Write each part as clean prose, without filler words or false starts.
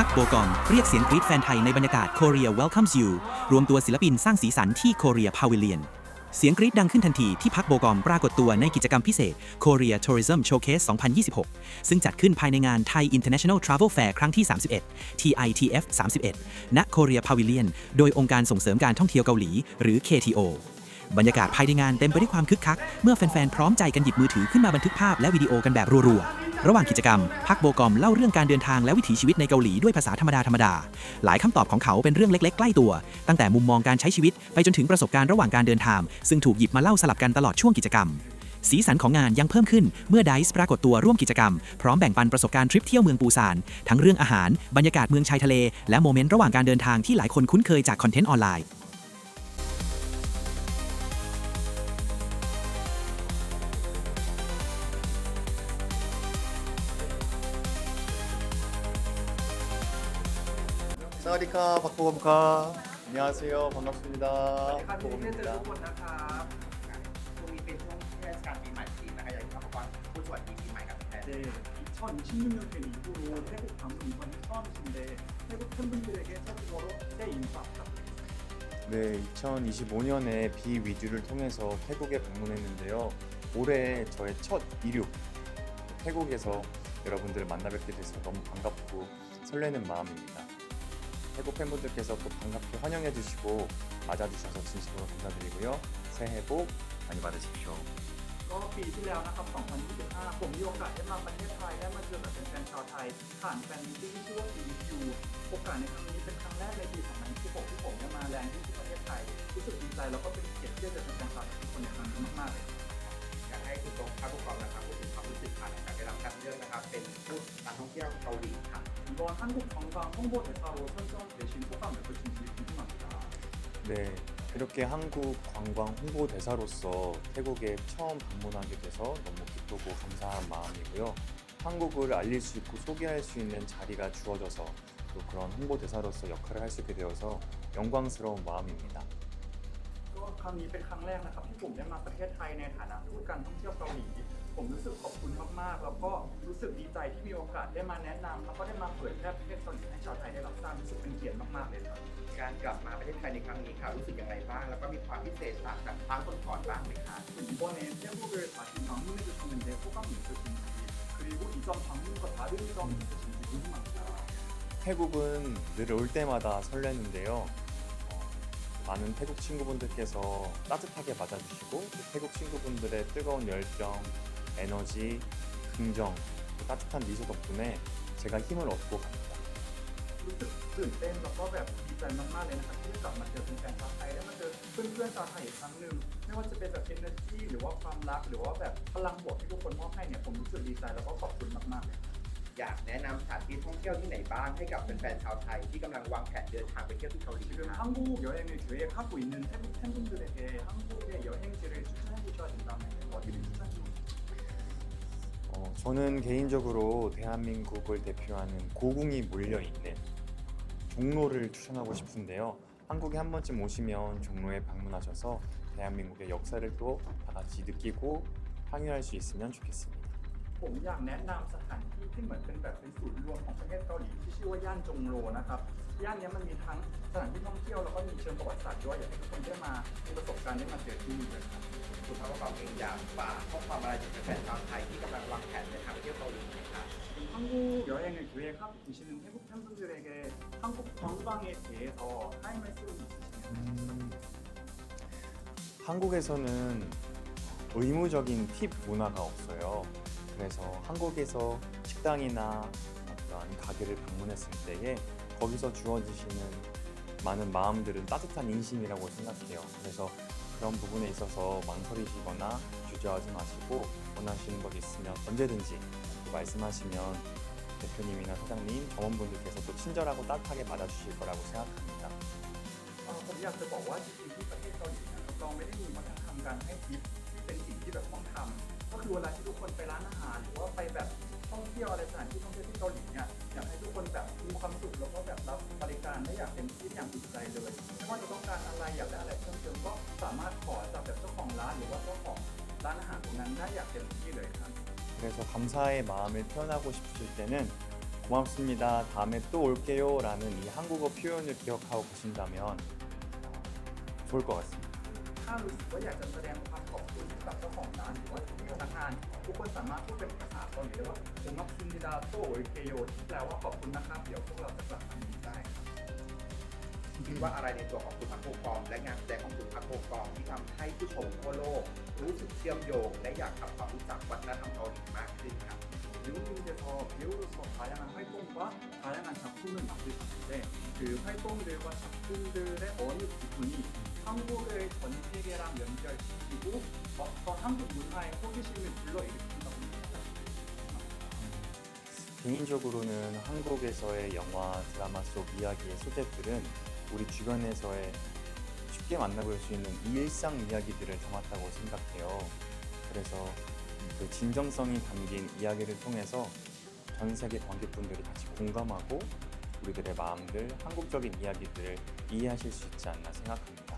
พักโบกอมเรียกเสียงกรี๊ดแฟนไทยในบรรยากาศ Korea Welcomes You รวมตัวศิลปินสร้างสีสันที่ Korea Pavilion เสียงกรี๊ดดังขึ้นทันทีที่พักโบกอมปรากฏตัวในกิจกรรมพิเศษ Korea Tourism Showcase 2026 ซึ่งจัดขึ้นภายในงาน Thai International Travel Fair ครั้งที่ 31 TITF 31 ณ Korea Pavilion โดยองค์การส่งเสริมการท่องเที่ยวเกาหลีหรือ KTOบรรยากาศภายในงานเต็มไปด้วยความคึกคักเมื่อแฟนๆพร้อมใจกันหยิบมือถือขึ้นมาบันทึกภาพและวิดีโอกันแบบรัวๆระหว่างกิจกรรมพักโบกอมเล่าเรื่องการเดินทางและวิถีชีวิตในเกาหลีด้วยภาษาธรรมดาหลายคำตอบของเขาเป็นเรื่องเล็กๆใกล้ตัวตั้งแต่มุมมองการใช้ชีวิตไปจนถึงประสบการณ์ระหว่างการเดินทางซึ่งถูกหยิบมาเล่าสลับกันตลอดช่วงกิจกรรมสีสันของงานยังเพิ่มขึ้นเมื่อไดซ์ปรากฏตัวร่วมกิจกรรมพร้อมแบ่งปันประสบการณ์ทริปเที่ยวเมืองปูซานทั้งเรื่องอาหารบรรยากาศเมืองชายทะเลและโมเมนต์ระหว่างการเดินทางที่หลายคนคุ้นเคยจากคอนเทนต์ออนไลน์사와디카 박보검카 안녕하세요 반갑습니다 ครับที่ได้เจอ 박보검입니다 ทุกคนนะครับช่วงนี้เป็นช่วงเทศกาลปีใหม่จีนนะครับอยากให้ท่านผู้ฟังผู้สวัสดีปีใหม่กับแฟน 네, 2026년 된 이후로 태국 방문 이번이 처음이신데 태국 팬분들에게 태국어로 새 인사 부탁드리겠습니다. 네 2025년에 비위주를 통해서 태국에 방문했는데요 올해 저의 첫 이륙 태국에서 여러분들을 만나 뵙게 돼서 너무 반갑고 설레는 마음입니다 태국 팬분들께서 또 반갑게 환영해 주시고 맞아주셔서 진심으로 감사드리고요 새해 복 많이 받으십시오 ก็ปีที่แล้วนะครับ 2025 ผมมีโอกาสได้มาประเทศไทยได้มาเจอกับแฟนๆชาวไทยผ่านแฟนมิตติ้งที่ชื่อว่า PVU โอกาสในครั้งนี้เป็นครั้งแรกในปี 2026 ที่ผมได้มาแลนด์ที่ประเทศไทยรู้สึกดีใจแล้วก็เป็นเกียรติที่ได้เจอแฟนๆชาวไทยทุกคนในครั้งนี้มากๆเลย อยากให้คุณตรงท่านผู้ฟังนะครับพูดถึงความรู้สึกผ่านการได้รับการเลือกนะครับเป็นผู้การท่องเที่ยวเกาหลีครับ 이번 한국 관광 홍보대사로 선정되신 소감 어떠신지 궁금합니다. 네, 이렇게 한국 관광 홍보대사로서 태국에 처음 방문하게 돼서 너무 기쁘고 감사한 마음이고요. 한국을 알릴 수 있고 소개할 수 있는 자리가 주어져서 또 그런 홍보대사로서 역할을 할 수 있게 되어서 영광스러운 마음입니다. ก็ครั้งนี้เป็นครั้งแรกนะครับที่ผมได้มาประเทศไทยในฐานะทูตการท่องเที่ยวเกาหลีผมรู้สึกขอบคุณมากๆแล้วก็รู้สึกดีใจที่มีโอกาสได้มาแนะนำแล้วก็ได้มาเผยแพร่ประเทศเกาหลีให้ชาวไทยได้รับทราบรู้สึกเป็นเกียรติมากๆเลยครับ การกลับมาประเทศไทยในครั้งนี้ค่ะรู้สึกยังไงบ้างแล้วก็มีความพิเศษต่างจากครั้งก่อนๆบ้างไหมคะ 이번에 태국을 다시 방문해 주셨는데 소감이 있으신지 그리고 이전 방문과 다른 점이 있으신지 궁금합니다. 태국은 늘 올 때마다 설레는데요. 많은 태국 친구분들께서 따뜻하게 맞아주시고 또 태국 친구분들의 뜨거운 열정, 에너지, 긍정, 또 따뜻한 미소 덕분에 제가 힘을 얻고 갑니다. รู้สึกตื่นเต้นแล้วก็แบบดีใจมากๆเลยนะครับที่ได้กลับมาเจอแฟนๆชาวไทยได้มาเจอเพื่อนๆชาวไทยอีกครั้งหนึ่งไม่ว่าจะเป็นแบบ energy หรือว่าความรักหรือว่าแบบพลังบวกที่ทุกคนมอบให้เนี่ยผมรู้สึกดีใจแล้วก็ขอบคุณมากๆเลย อยากแนะนำสถานที่ท่องเที่ยวที่ไหนบ้างให้กับแฟนๆชาวไทยที่กำลังวางแผนเดินทางไปเที่ยวที่เกาหลี 지금 ครับ 한국 여행을 계획하고 있는 태국 팬분들에게 한국의 여행지를 추천해 주셔야 된다면 어디를 추천해 주실까요? 저는 개인적으로 대한민국을 대표하는 고궁이 몰려있는 종로를 추천하고 싶은데요. 한국에 한 번쯤 오시면 종로에 방문하셔서 대한민국의 역사를 또 다 같이 느끼고 향유할 수 있으면 좋겠습니다. ผมอยากแนะนำสถานที่ที่เหมือนเป็นแบบเป็นศูนย์รวมของประเทศเกาหลีที่ชื่อว่าย่านจงโลนะครับย่านนี้มันมีทั้งสถานที่ท่องเที่ยวแล้วก็มีเชิงประวัติศาสตร์ด้วยอยากให้ทุกคนได้มามีประสบการณ์ได้มาเจอที่นี่เลยครับ คุณท่านผู้ฟังเองอยากฝากข้อความอะไรถึงแฟนๆชาวไทยที่กำลังวางแผนเดินทางไปเที่ยวเกาหลีไหมครับ 한국 여행을 계획하고 계시는 태국 팬분들에게 한국 관광에 대해서 할 말씀 있으시면 한국에서는 의무적인 팁 문화가 없어요. 그래서 한국에서 식당이나 어떠한 가게를 방문했을 때에 거기서 주어지시는 많은 마음들은 따뜻한 인심이라고 생각해요. 그래서 그런 부분에 있어서 망설이시거나 주저하지 마시고 원하시는 것 있으면 언제든지 또 말씀하시면 대표님이나 사장님, 점원분들께서 또 친절하고 따뜻하게 받아주실 거라고 생각합니다. ผมอยากจะบอกว่าจริงๆที่ประเทศเกาหลีนะครับเราไม่ได้มีวัฒนธรรมการให้ทิปที่เป็นสิ่งที่แบบต้องทำก็คือเวลาที่ทุกคนไปร้านอาหารหรือว่าไปแบบท่องเที่ยวอะไรสถานที่ท่องเที่ยวที่เกาหลีเนี่ยอยากให้ทุกคนแบบมีความสุขแล้วก็แบบรับบริการได้อย่างเต็มที่อย่างอุ่นใจเลยไม่ว่าจะต้องการอะไรอยากได้อะไรเพิ่มเติมก็สามารถขอจากแบบเจ้าของร้านหรือว่าเจ้าของร้านอาหารตรงนั้นได้อย่างเต็มที่เลยครับ 그래서 감사의 마음을 표현하고 싶으실 때는 고맙습니다. 다음에 또 올게요. 라는 이 한국어 표현을 기억하고 계신다면 좋을 것 같습니다. ถ้ารู้สึกว่าอยากจะแสดงความขอบคุณกับเจ้าของร้านหรือว่าพนักงานทุกคนสามารถพูดเป็นภาษาเกาหลีได้ว่าผมมักซินดิดาโตโอเคโยที่แปลว่าขอบคุณนะครับเดี๋ยวพวกเราจะกลับมาอีกได้ครับ คิดว่าอะไรในตัวของคุณพักโบกอมและงานแสดงของคุณพักโบกอมที่ทำให้ผู้ชมทั่วโลกรู้สึกเชื่อมโยงและอยากทำความรู้จักวัฒนธรรมเกาหลีมากขึ้นครับ 배우님께서 배우로서 다양한 활동과 다양한 작품을 만드시는데 그 활동들과 작품들의 어느 부분이 한국의 전 세계랑 연결시키고 어떤 한국 문화의 호기심을 불러일으킨다고 생각하십니까? 개인적으로는 한국에서의 영화, 드라마 속 이야기의 소재들은 우리 주변에서의 쉽게 만나볼 수 있는 일상 이야기들을 담았다고 생각해요. 그래서 그 진정성이 담긴 이야기를 통해서 전 세계 관객분들이 같이 공감하고 우리들의 마음들, 한국적인 이야기들을 이해하실 수 있지 않나 생각합니다.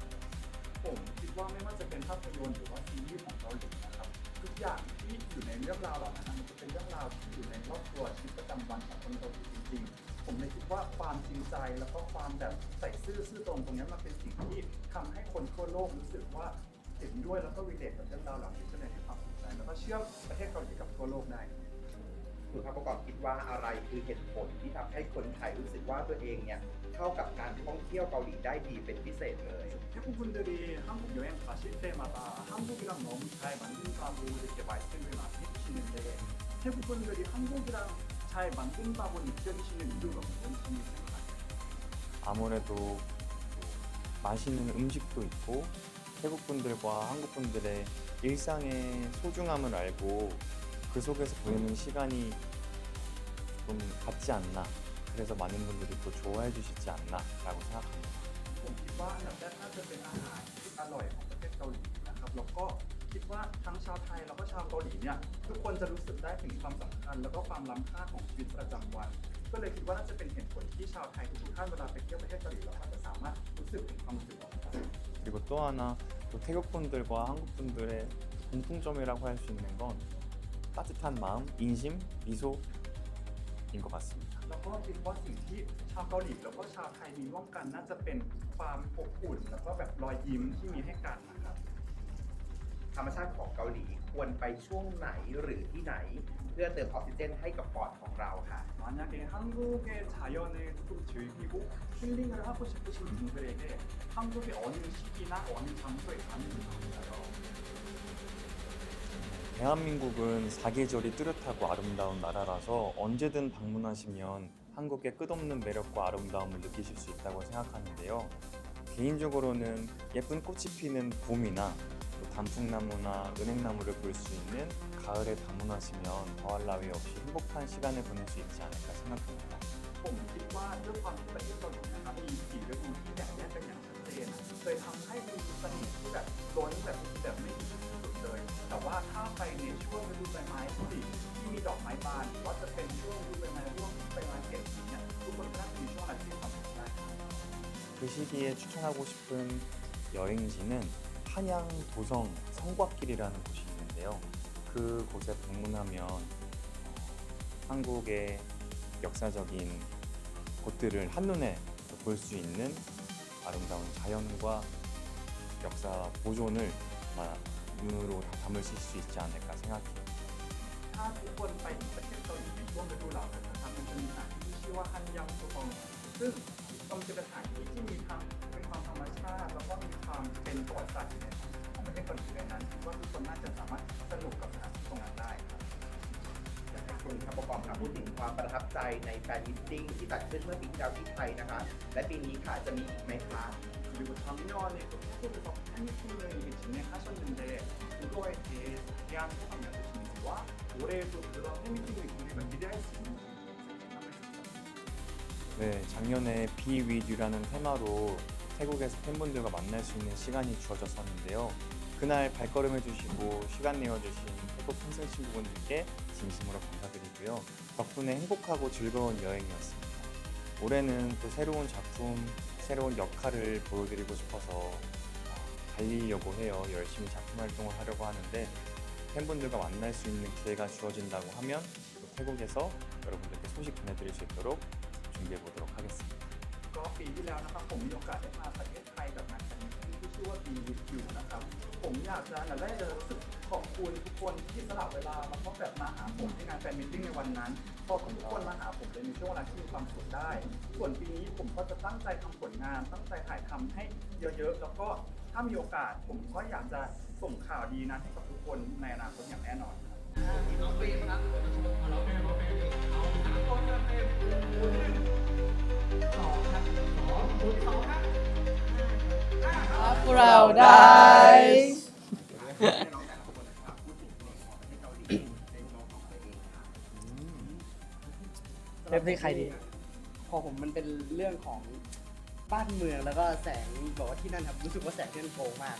ผมคิดว่าไม่ว่าจะเป็นภาพยนตร์หรือว่าซีรีส์ของเกาหลีนะครับทุกอย่างที่อยู่ในเรื่องราวเหล่านั้นมันจะเป็นเรื่องราวที่อยู่ในครอบครัวชีวิตประจำวันของคนเกาหลีจริงๆผมเลยคิดว่าความจริงใจแล้วก็ความแบบใส่ซื่อตรงตรงนี้มันเป็นสิ่งที่ทำให้คนทั่วโลกรู้สึกว่าเห็นด้วยแล้วก็รีเลทกับเรื่องราวเหล่านี้ก็เลยให้ความสนใจแล้วก็เชื่อมประเทศเกาหลีกับทั่วโลกได้ คุณพักโบกอมคิดว่าอะไรคือเหตุผลที่ทำให้คนไทยรู้สึกว่าตัวเองเนี่ยเข้ากับการท่องเที่ยวเกาหลีได้ดีเป็นพิเศษเลย 태국분들이 한국 여행 가실 때마다 한국이랑 너무 잘 맞는다고 이렇게 말씀을 많이 해주시는데 태국분들이 한국이랑 잘 맞는다고 느껴지시는 이유가 뭔지 생각하세요? 아무래도 맛있는 음식도 있고 태국분들과 한국분들의 일상의 소중함을 알고 그 속에서 보내는 시간이 좀 같지 않나. 그래서 많은 분들이 또 좋아해 주시지 않나라고 생각합니다. ผมคิดว่าอันดับแรกน่าจะเป็นอาหารที่อร่อยของประเทศเกาหลีนะครับแล้วก็คิดว่าทั้งชาวไทยแล้วก็ชาวเกาหลีเนี่ยทุกคนจะรู้สึกได้ถึงความสำคัญแล้วก็ความล้ำค่าของชีวิตประจำวัน ก็เลยคิดว่าน่าจะเป็นเหตุผลที่ชาวไทยทุกท่านเวลาไปเที่ยวประเทศเกาหลีเราก็จะสามารถรู้สึกถึงความรู้สึกของเขา 그리고 또 하나 또 태국분들과 한국분들의 공통점이라고 할 수 있는 건 따뜻한 마음, 인심, 미소인 것 같습니다. แล้วก็คิดว่าสิ่งที่ชาวเกาหลีแล้วก็ชาวไทยมีร่วมกันน่าจะเป็นความอบอุ่นแล้วก็แบบรอยยิ้มที่มีให้กันนะครับ ธรรมชาติของเกาหลีควรไปช่วงไหนหรือที่ไหน เพื่อเติมออกซิเจนให้กับปอดของเราค่ะ 만약에 한국의 자연을 좀 즐기고 힐링을 하고 싶으신 분들에게 한국의 어느 시기나 어느 장소에 가는 게 좋을까요? 대한민국은 사계절이 뚜렷하고 아름다운 나라라서 언제든 방문하시면 한국의 끝없는 매력과 아름다움을 느끼실 수 있다고 생각하는데요. 개인적으로는 예쁜 꽃이 피는 봄이나 또 단풍나무나 은행나무를 볼 수 있는 가을에 방문하시면 더할 나위 없이 행복한 시간을 보낼 수 있지 않을까 생각합니다. ผมคิดว่าด้วยความที่ประเทศเกาหลีนะครับมี4ฤดูที่แบ่งแยกกันอย่างชัดเจนเลยทำให้มีเสน่ห์ที่แบบล้นแบบไม่มีที่สุดเลย แต่ว่าถ้าไปในช่วงฤดูใบไม้ผลิที่มีดอกไม้บานหรือว่าจะเป็นช่วงฤดูใบไม้ร่วงที่ใบไม้เก็บอย่างเงี้ยทุกคนก็น่าจะมีช่วงนั้นที่มีความสุขได้ 그 시기에 추천하고 싶은 여행지는 한양 도성 성곽길이라는 곳이 있는데요. 그 곳에 방문하면 한국의 역사적인 곳들을 한눈에 볼 수 있는 아름다운 자연과 역사 보존을 아마 눈으로 다 담으실 수 있지 않을까 생각해요. ถ้าทุกคนไปที่ประเทศเกาหลีในช่วงฤดูหนาวนะครับมันจะมีสถานที่ที่ชื่อว่าฮันยังโซฟองซึ่งมันจะเป็นสถานที่ที่มีทั้งเป็นความธรรมชาติแล้วก็มีความเป็นประวัติศาสตร์อยู่ในของประเทศเกาหลีในนั้นคิดว่าทุกคนน่าจะสามารถสนุกกับสถานที่ตรงนั้นได้ครับ อยากให้คุณพักโบกอมค่ะพูดถึงความประทับใจในแฟนมิตติ้งที่จัดขึ้นเมื่อปีที่แล้วที่ไทยนะคะ และปีนี้ค่ะจะมีอีกไหมคะ 그리고 작년에 또 태국에서 팬미팅을 이렇게 진행하셨는데 그거에 대한 소감 어떠신지와 올해도 그런 팬미팅을 우리가 기대할 수 있는지 한번 해주세요. 네, 작년에 Be With You라는 테마로 태국에서 팬분들과 만날 수 있는 시간이 주어졌었는데요. 그날 발걸음해 주시고 시간 내어주신 태국 팬슨 친구분들께 진심으로 감사드리고요. 덕분에 행복하고 즐거운 여행이었습니다. 올해는 또 새로운 작품, 새로운 역할을 보여드리고 싶어서 달리려고 해요. 열심히 작품 활동을 하려고 하는데 팬분들과 만날 수 있는 기회가 주어진다고 하면 또 태국에서 여러분들께 소식 전해드릴 수 있도록 준비해 보도록 하겠습니다. ก็ปีที่แล้วนะครับผมมีโอกาสได้มาประเทศไทยกับงานแฟนมิตติ้งที่ชื่อว่า Be With You นะครับผมอยากจะอันดับแรกจะรู้สึกขอบคุณทุกคนที่สละเวลามาพบแบบมาหาผมที่งานแฟนมิตติ้งในวันนั้นขอบคุณทุกคนมาหาผมเลยในช่วงเวลาที่มีความสุขได้ ส่วนปีนี้ผมก็จะตั้งใจทำผลงานตั้งใจถ่ายทำให้เยอะๆแล้วก็ถ้ามีโอกาสผมก็อยากจะส่งข่าวดีนั้นให้กับทุกคนในอนาคตอย่างแน่นอนครับน้องเฟรมครับน้องเฟรมเอา3คนครับเฟรม2ครับ2คุณ2ครับ พวกเราได้ เริ่มที่ใครดีของผมมันเป็นเรื่องของบ้านเมืองแล้วก็แสงบอกว่าที่นั่นครับรู้สึกว่าแสงที่นั่นโกงมาก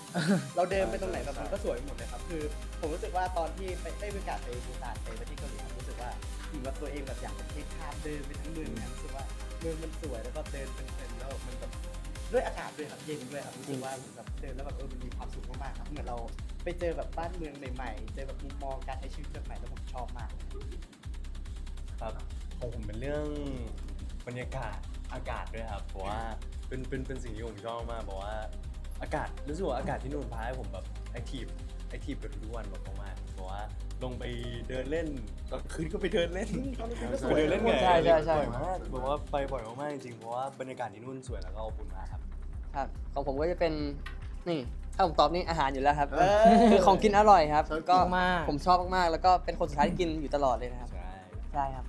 เราเดินไปตรงไหนแบบมันก็สวยหมดเลยครับคือผมรู้สึกว่าตอนที่ไปได้มีโอกาสไปปูซานไปประเทศเกาหลีครับรู้สึกว่าถึงแบบตัวเองแบบอยากเป็นเทคทานเดินไปทั้งเมืองเนี่ยรู้สึกว่าเมืองมันสวยแล้วก็เดินเพลินๆแล้วมันแบบด้วยอากาศด้วยครับเย็นด้วยครับรู้สึกว่าแบบเดินแล้วแบบมันมีความสุขมากๆครับเหมือนเราไปเจอแบบบ้านเมืองใหม่ๆเจอแบบมุมมองการใช้ชีวิตแบบใหม่แล้วผมชอบมาก ครับของผมเป็นเรื่องบรรยากาศอากาศด้วยครับเพราะว่าเป็นสิ่งที่ผมชอบมากเพราะว่าอากาศรู้สึกว่าอากาศที่นู่นพาให้ผมแบบแอคทีฟกับทุกวันแบบมากๆเพราะว่าลงไปเดินเล่นตอนคืนก็ไปเดินเล่นไปเดินเล่นไง ใช่ บ่อยมากแบบว่าไปบ่อยมากๆจริงๆเพราะว่าบรรยากาศที่นู่นสวยแล้วก็อบอุ่นมากครับ ครับของผมก็จะเป็นนี่ถ้าผมตอบนี่อาหารอยู่แล้วครับคือของกินอร่อยครับก็ผมชอบมากๆแล้วก็เป็นคนสุดท้ายที่กินอยู่ตลอดเลยนะครับ ใช่ ใช่ครับ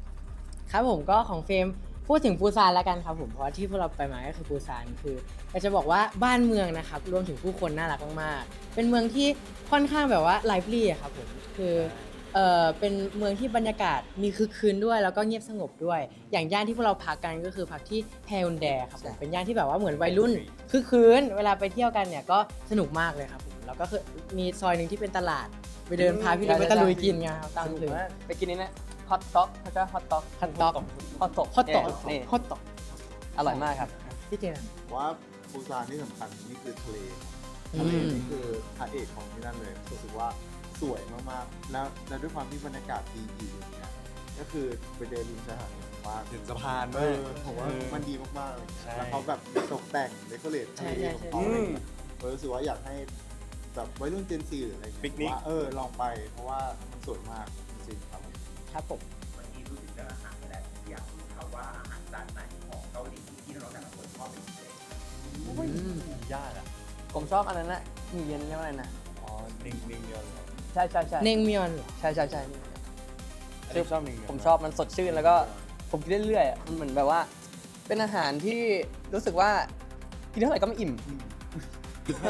ครับผมก็ของเฟรมพูดถึงปูซานแล้วกันครับผมเพราะว่าที่พวกเราไปมาก็คือปูซานคืออยากจะบอกว่าบ้านเมืองนะครับรวมถึงผู้คนน่ารักมากๆเป็นเมืองที่ค่อนข้างแบบว่าไลฟ์ลี่ครับผมคือเป็นเมืองที่บรรยากาศมีคึกคืนด้วยแล้วก็เงียบสงบด้วย อย่างย่านที่พวกเราพักกันก็คือพักที่แฮอุนแดครับผมเป็นย่านที่แบบว่าเหมือนวัยรุ่นคึกคืนเวลาไปเที่ยวกันเนี่ยก็สนุกมากเลยครับผมแล้วก็คือมีซอยหนึ่งที่เป็นตลาดไปเดินพาพี่เล็กไปตะลุยกินไงครับตามถึง ไปกินนี่นะฮอตต็อกแล้วก็ฮอตต็อก ฮอตต็อก ฮอตต็อก ฮอตต็อก นี่ ฮอตต็อก อร่อยมากครับ พี่เจน ว่าปูซานที่สำคัญนี่คือทะเล อื ทะเล ม นี่คือพระเอกของที่นั่นเลยรู้สึกว่าสวยมากๆแล้วด้วยความที่บรรยากาศดีอีกอย่างเงี้ยก็คือไปเดินริมชายหาดผมว่า เห็นสะพาน เอ ด้วย อผมว่ามันดีมากๆเลย ใช่ แล้วเขาแบบตกแต่งเดคอเรททะเลของเขาอะไรเงี้ยรู้สึกว่าอยากให้แบบวัยรุ่นเจนซีหรืออะไรเงี้ย ปิกนิก ว่าลองไปเพราะว่ามันสวยมากจริงๆครับผม ครับผม วันนี้รู้สึกเรื่องอาหารไปแล้วอยากรู้ครับว่าอาหารจานไหนของเกาหลีที่เราแต่ละคนชอบเป็นพิเศษ ยากอ่ะ ผมชอบอันนั้นนะหมี่เย็นเรียกว่าอะไรนะ อ๋อนิ่งเดียวเลย ใช่ใช่ใช่ เนงเมียนเหรอ ใช่ใช่ใช่ อันนี้ชอบนิ่งเดียว ผมชอบมันสดชื่นแล้วก็ผมกินเรื่อยๆอะมันเหมือนแบบว่า เป็นอาหารที่รู้สึกว่ากินเท่าไหร่ก็ไม่อิ่ม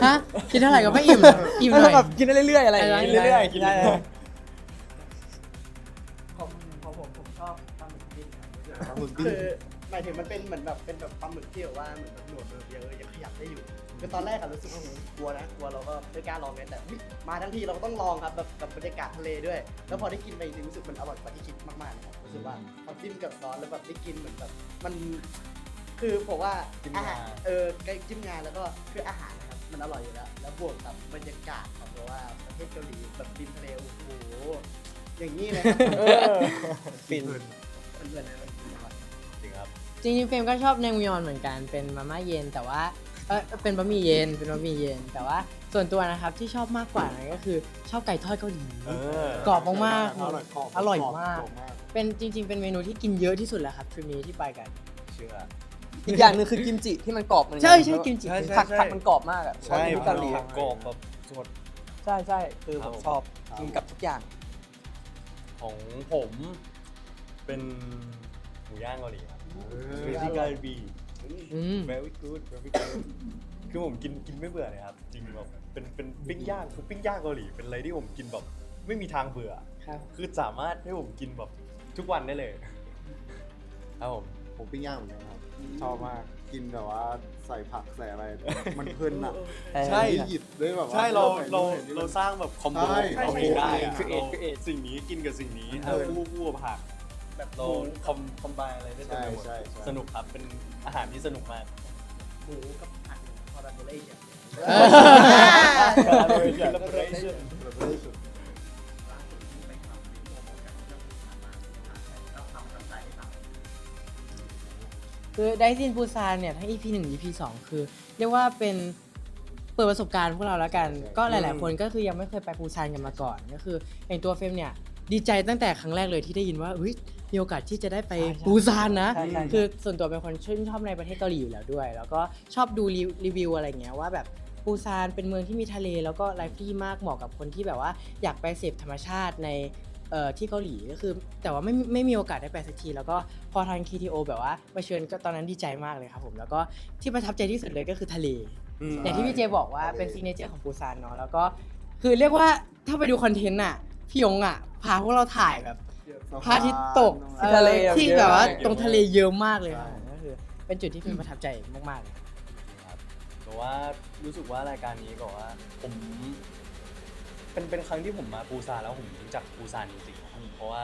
ฮะกินเท่าไหร่ก็ไม่อิ่มเหรออิ่มหน่อย แบบกินได้เรื่อยๆอะไรอย่าง อะไร เงี้ย นะ เรื่อยๆกินได้ ของผมชอบปลาหมึกปิ้งครับ ปลาหมึกปิ้ง คือหมายถึงมันเป็นเหมือนแบบเป็นแบบปลาหมึกที่แบบว่าเหมือนแบบหนวดเยอะยังขยับได้อยู่คือตอนแรกอะรู้สึกว่าโอ้โหกลัวเราก็ไม่กล้าลองเลยแต่เฮ้ยมาทั้งทีเราก็ต้องลองครับแบบกับบรรยากาศทะเลด้วย แล้วพอได้กินไปจริงๆรู้สึกมันอร่อยกว่าที่คิดมากๆนะครับรู้สึกว่าพอจิ้มกับซอสแล้วแบบได้กินเหมือนแบบมันคือผมว่าอาหารใกล้จิ้มงานแล้วก็คืออาหารนะครับมันอร่อยอยู่แล้วแล้วบวกกับบรรยากาศของแบบว่าประเทศเกาหลีแบบริมทะเลโอ้โหอย่างนี้เลยครับ ฟิน เพื่อนๆนะมันอร่อย จริงครับ จริงๆเฟรมก็ชอบเนงเมียนเหมือนกันเป็นมาม่าเย็นแต่ว่าเป็นบะหมี่เย็นแต่ว่าส่วนตัวนะครับที่ชอบมากกว่านั้นก็คือชอบไก่ทอดเกาหลี กรอบมากๆ อร่อยกรอบ อร่อยมาก กรอบมาก เป็นจริง ๆ เป็นเมนูที่กินเยอะที่สุดแล้วครับทริปนี้ที่ไปกัน เชื่อ อีกอย่างหนึงคือกิมจิที่มันกรอบเหมือนกั ใช่กิมจิ ใช่ ผักมันกรอบมากอ่ะ ใช่ ที่เกาหลี ผักกรอบแบบสด ใช่คือ ครั ผ บ มชอบกินกับทุกอย่าง ของผมเป็นหมูย่างเกาหลีครับ Spicy Galbi อืม very good very good คือผมกินไม่เบื่อเลยครับ จริงแบบเป็นปิ้งย่างคือปิ้งย่างเกาหลีเป็นอะไรที่ผมกินแบบไม่มีทางเบื่อ ครับ คือสามารถให้ผมกินแบบทุกวันได้เลยครับผม ผมปิ้งย่างเหมือนกันครับชอบมากกินแบบว่าใส่ผักใส่อะไร มันเพลินอ่ะ ใช่ หยิบด้วยแบบว่า ใช่เรา ใส่ เรา นู่นใส่นี่ เราสร้างแบบคอมโบ ใช่ เราเองได้อะ คือเอ็ดคือเอ็ด สิ่งนี้กินกับสิ่งนี้ เออ คู่กับผักแบบเราคอมไบอะไรได้เต็มไปหมด ใช่ สนุกครับเป็นอาหารที่สนุกมาก หมูกับผักคอร์รันโดเล่เนี่ย Collaboration แบบนี้สุด ล่าสุดที่ไปทำรีโมทกับเรื่องของอาหารใช่ไหม คือไดซินปูซานเนี่ยทั้ง EP 1 EP 2 คือเรียกว่าเป็นเปิดประสบการณ์พวกเราแล้วกัน ก็หลาย ๆ คนก็คือยังไม่เคยไปปูซานกันมาก่อน ก็คืออย่างตัวเฟรมเนี่ยดีใจตั้งแต่ครั้งแรกเลยที่ได้ยินว่าเฮ้ยมีโอกาสที่จะได้ไปปูซานนะ ใช่ใช่ คือส่วนตัวเป็นคนชื่นชอบในประเทศเกาหลีอยู่แล้วด้วย แล้วก็ชอบดูรีวิวอะไรเงี้ยว่าแบบปูซานเป็นเมืองที่มีทะเลแล้วก็ไลฟ์ลี่มากเหมาะกับคนที่แบบว่าอยากไปเสพธรรมชาติในที่เกาหลีก็คือแต่ว่าไม่มีโอกาสได้ไปสักทีแล้วก็พอทาง KTO แบบว่ามาเชิญก็ตอนนั้นดีใจมากเลยครับผมแล้วก็ที่ประทับใจที่สุดเลยก็คือทะเล อย่างที่พี่เจบอกว่าเป็นซิกเนเจอร์ของปูซานเนาะแล้วก็คือเรียกว่าถ้าไปดูคอนเทนต์อ่ะพี่ยงอ่ะพาพวกเราถ่ายแบบพระอาทิตย์ตก ที่ทะเล ที่ เยอะ แบบว่า เยอะ ตรงทะเลเยอะมากเลยครับผมก็คือเป็นจุดที่พี่ประทับใจมากๆเลย ครับแต่ว่ารู้สึกว่ารายการนี้บอกว่าผมเป็นครั้งที่ผมมาปูซานแล้วผมรู้จักปูซานจริงๆครับเพราะว่า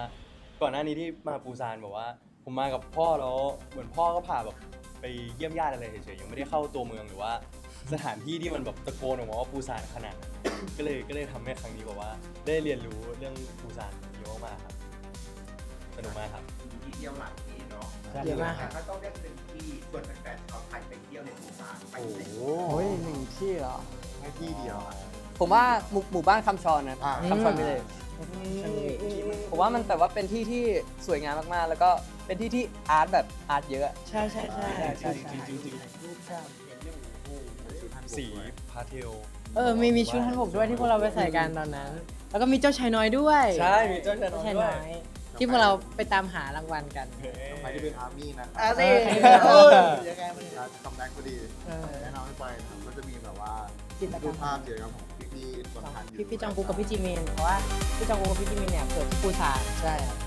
ก่อนหน้านี้ที่มาปูซานบอกว่าผมมากับพ่อแล้วเหมือนพ่อก็พาแบบไปเยี่ยมญาติอะไรเฉยๆยังไม่ได้เข้าตัวเมืองหรือว่าสถานที่ที่มันแบบตะโกนออกมาว่าปูซานขนาดนั้นก็เลยทำให้ครั้งนี้บอกว่าได้เรียนรู้เรื่องปูซานเยอะมากๆครับสนุกมากครับ มีเที่ยวหลายที่เนาะ เยอะมากครับ ถ้าต้องเลือกหนึ่งที่ส่วนแฟนๆชาวไทยไปเที่ยวในปูซานไป โอ้ ที่ โห ไหน โอ้ยหนึ่งที่เหรอ ให้ที่เดียวอะ ผมว่าหมู่บ้านคำชอนนะ อ่า คำชอนวิลเลจผมว่ามันแบบว่าเป็นที่ที่สวยงามมากๆ แล้วก็เป็นที่ที่อาร์ตแบบอาร์ตเยอะ ใช่ใช่ใช่ จริงๆสีพาสเทล มีชุดฮันบกด้วยที่พวกเราไปใส่กันตอนนั้น แล้วก็มีเจ้าชายน้อยด้วย ใช่มีเจ้าชายน้อย ชาย ด้ว น้ ย อยที่พวกเราไปตามหารางวัลกัน ไปที่เป็นอาร์มี่นะค อ่ะ รับ สิ เออ ยังไงมัน คัมแบ็กพอดี เออ แนะนำให้ไปนะครับก็จะมีแบบว่า จิตรกรรม รูปภาพเกี่ยวกับของพี่ๆบนทันอยู่ พี่จองกุกกับพี่จีมินเพราะว่าพี่จองกุกกับพี่จีมินเนี่ยเกิดที่ปูซาน ใช่ครับ